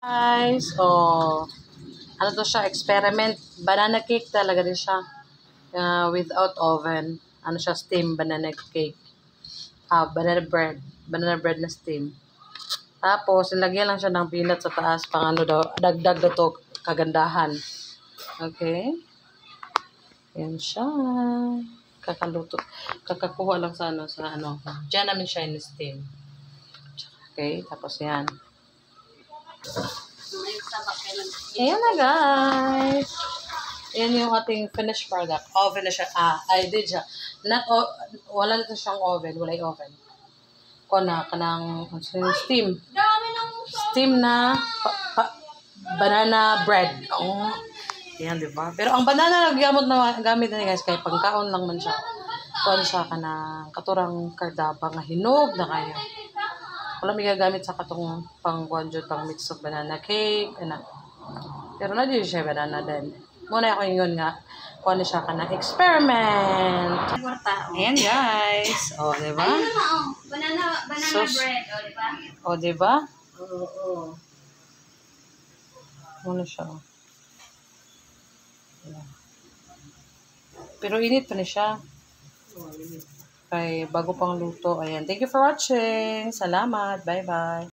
Guys, ano to siya, experiment. Banana cake talaga din siya. Without oven. Ano siya, steam banana cake. Banana bread. Banana bread na steam. Tapos, nilagyan lang siya ng peanut sa taas pang ano daw, dagdag na to, kagandahan. Okay? Yan siya. Kakaluto. Kakakuha lang sa ano, Diyan namin siya in steam. Okay? Tapos yan. Ayan na guys. Ayan yung ating finished product. Oven na siya. I did siya. Wala na siyang oven. Wala yung oven. Kanang steam. Steam na banana bread. Oh. Ayan, diba? Pero ang banana gamit na guys, kay pangkaon lang man siya. Kuan siya kanang katurang kardaba nga hinog na kayo. Wala may gagamit sa katong pang-kuan jud pang mix of banana cake ana. Pero na di siya banana din. Muna ako yun nga kuan siya kana experiment. Ayan guys. Oh, di ba? Banana bread, di ba? Oh, di ba? Oo. Muna siya. Ayan. Pero init pa ni siya. Kay bago pang luto. Ayan. Thank you for watching. Salamat. Bye-bye.